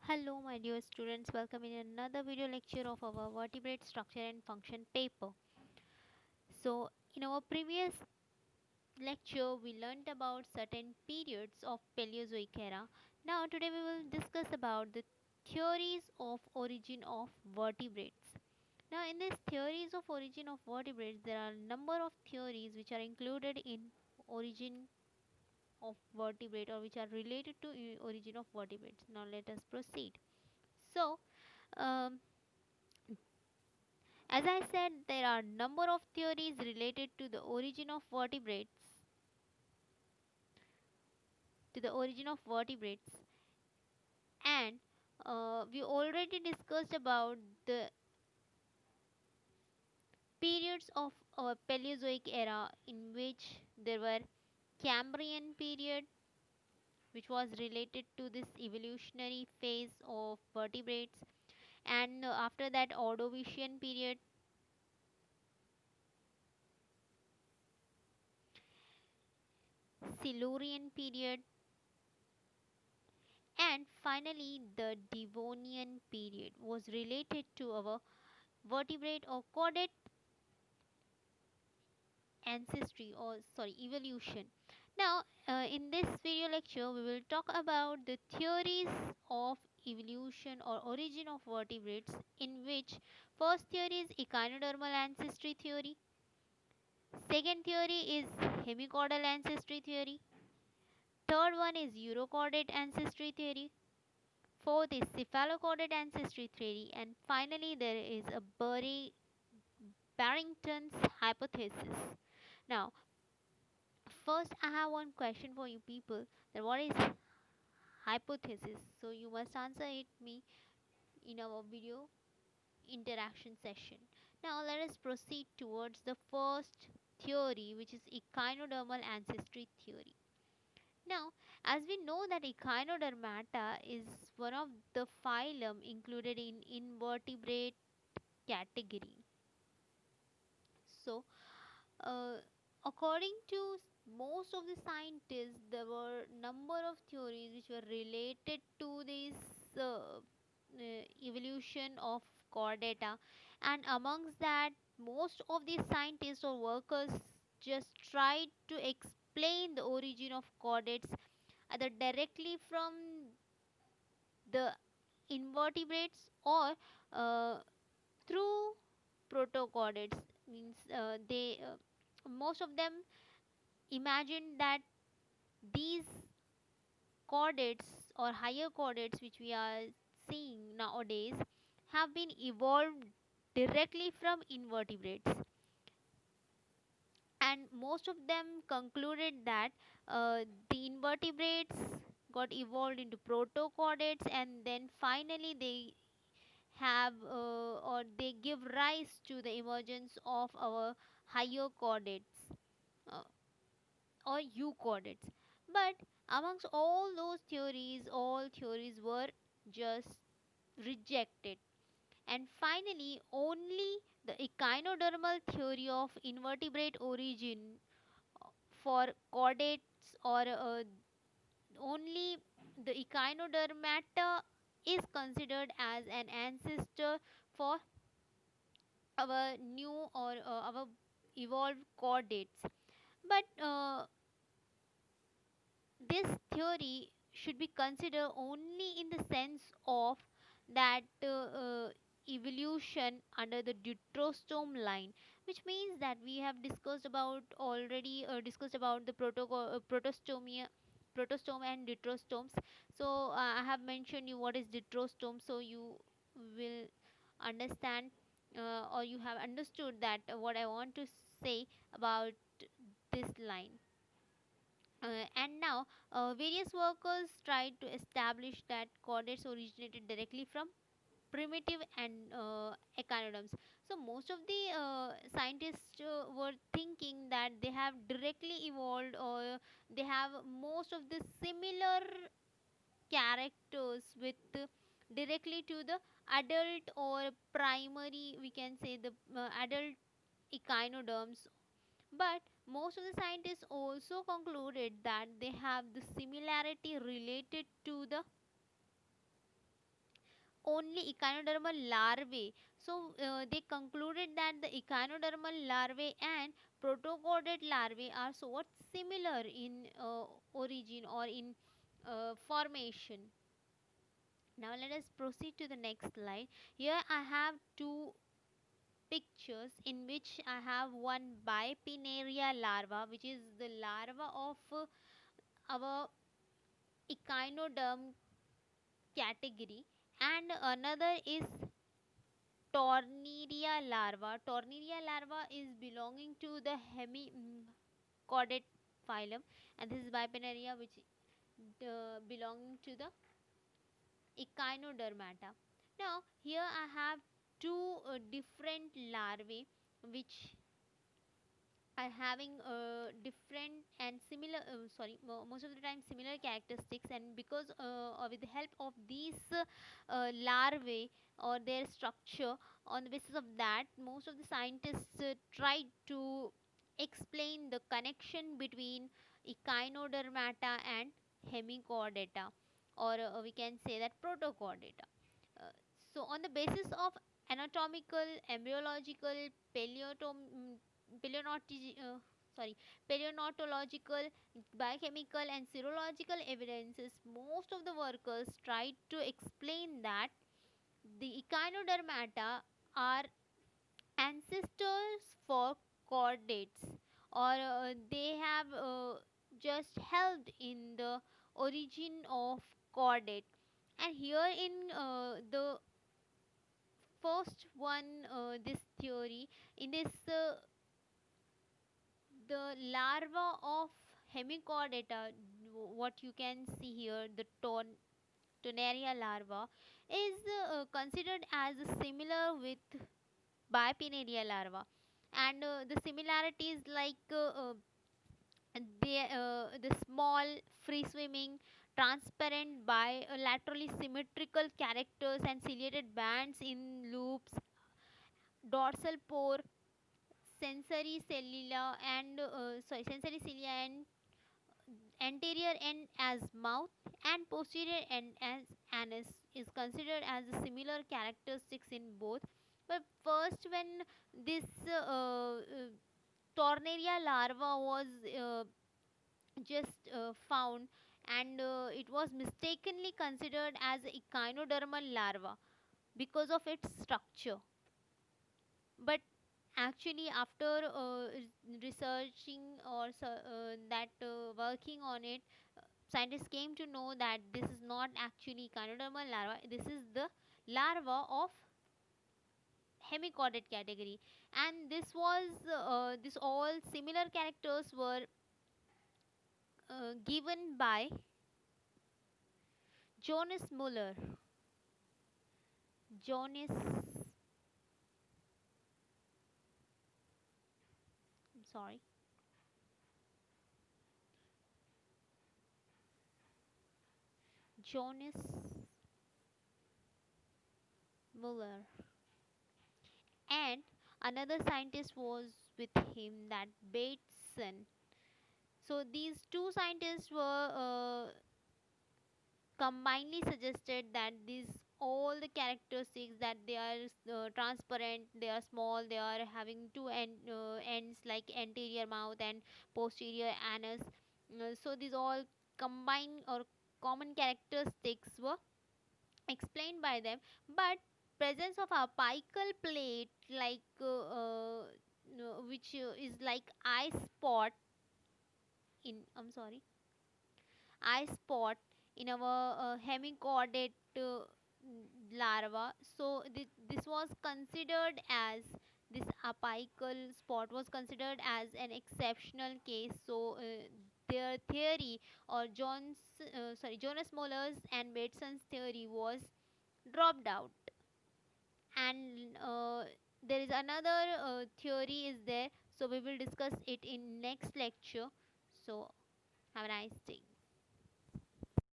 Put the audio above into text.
Hello, my dear students. Welcome in another video lecture of our vertebrate structure and function paper. In our previous lecture, we learnt about certain periods of Paleozoic era. Now, today we will discuss about the theories of origin of vertebrates. Now, in these theories of origin of vertebrates, there are a number of theories which are included in origin of vertebrate or which are related to origin of vertebrates. Now, let us proceed. So, um, As I said, there are number of theories related to the origin of vertebrates, and we already discussed about the periods of our Paleozoic era, in which there were Cambrian period, which was related to this evolutionary phase of vertebrates, and after that Ordovician period, Silurian period, and finally the Devonian period was related to our vertebrate or chordate ancestry, or sorry, evolution. Now, in this video lecture, we will talk about the theories of evolution or origin of vertebrates, in which first theory is echinodermal ancestry theory, second theory is hemichordal ancestry theory, third one is urochordate ancestry theory, fourth is cephalochordate ancestry theory, and finally there is a Barrington's hypothesis. Now, first, I have one question for you people, that what is hypothesis? So you must answer it me in our video interaction session. Now let us proceed towards the first theory, which is echinodermal ancestry theory. Now, as we know that Echinodermata is one of the phylum included in invertebrate category. So, uh, according to most of the scientists, there were number of theories which were related to this evolution of chordata, and amongst that, most of these scientists or workers just tried to explain the origin of chordates either directly from the invertebrates or uh, through protochordates. Means they most of them imagine that these chordates or higher chordates which we are seeing nowadays have been evolved directly from invertebrates, and most of them concluded that the invertebrates got evolved into protochordates, and then finally they have or they give rise to the emergence of our higher chordates, uh, or euchordates. But amongst all theories were just rejected, and finally only the echinodermal theory of invertebrate origin for chordates, or only the echinodermata is considered as an ancestor for our new or our evolved chordates. But this theory should be considered only in the sense of that evolution under the deuterostome line, which means that we have discussed about the protostome and deuterostomes. So I have mentioned you what is deuterostome, so you will understand, or you have understood that what I want to say about this line. And now, various workers tried to establish that chordates originated directly from primitive and echinoderms. So, most of the scientists were thinking that they have directly evolved, or they have most of the similar characters with directly to the adult or primary, we can say the adult echinoderms. But most of the scientists also concluded that they have the similarity related to the only echinodermal larvae. So they concluded that the echinodermal larvae and protochordate larvae are somewhat similar in origin or in formation. Now let us proceed to the next slide. Here I have two pictures in which I have one Bipinnaria larva, which is the larva of our echinoderm category, and another is Torniria larva. Torniria larva is belonging to the hemichordate phylum, and this is Bipinnaria, which belonging to the Echinodermata. Now, here I have two different larvae which are having different and similar, most of the time similar characteristics, and because with the help of these larvae or their structure, on the basis of that, most of the scientists tried to explain the connection between Echinodermata and Hemichordata, or we can say that Protochordata. Uh, so, on the basis of anatomical, embryological, paleontologi- uh, paleontological, biochemical, and serological evidences, most of the workers tried to explain that the echinodermata are ancestors for chordates, or they have just helped in the origin of chordate. And here in the first one, this theory, in this the larva of Hemichordata, what you can see here, the Tonaria larva, is considered as similar with Bipinnaria larva, and the similarities like the small, free swimming, transparent, bilaterally symmetrical characters and ciliated bands in loops, dorsal pore, sensory cellula, and sensory cilia, and anterior end as mouth and posterior end as anus is considered as similar characteristics in both. But first, when this Tornaria larva was just found, and it was mistakenly considered as echinodermal larva because of its structure. But actually, after researching or that working on it, scientists came to know that this is not actually echinodermal larva. This is the larva of hemichordate category, and this all similar characters were given by Jonas Muller. Jonas, I'm sorry, Jonas Muller, and another scientist was with him, that Bateson. So these two scientists were combinedly suggested that these all the characteristics, that they are transparent, they are small, they are having two ends like anterior mouth and posterior anus. So these all combined or common characteristics were explained by them. But presence of apical plate, like no, which is like eye spot in, I'm sorry, eye spot in our hemichordate larva. So this was considered as, this apical spot was considered as an exceptional case. So their theory, or Jonas Muller's and Bateson's theory, was dropped out. And there is another theory is there, so we will discuss it in next lecture. So have a nice day.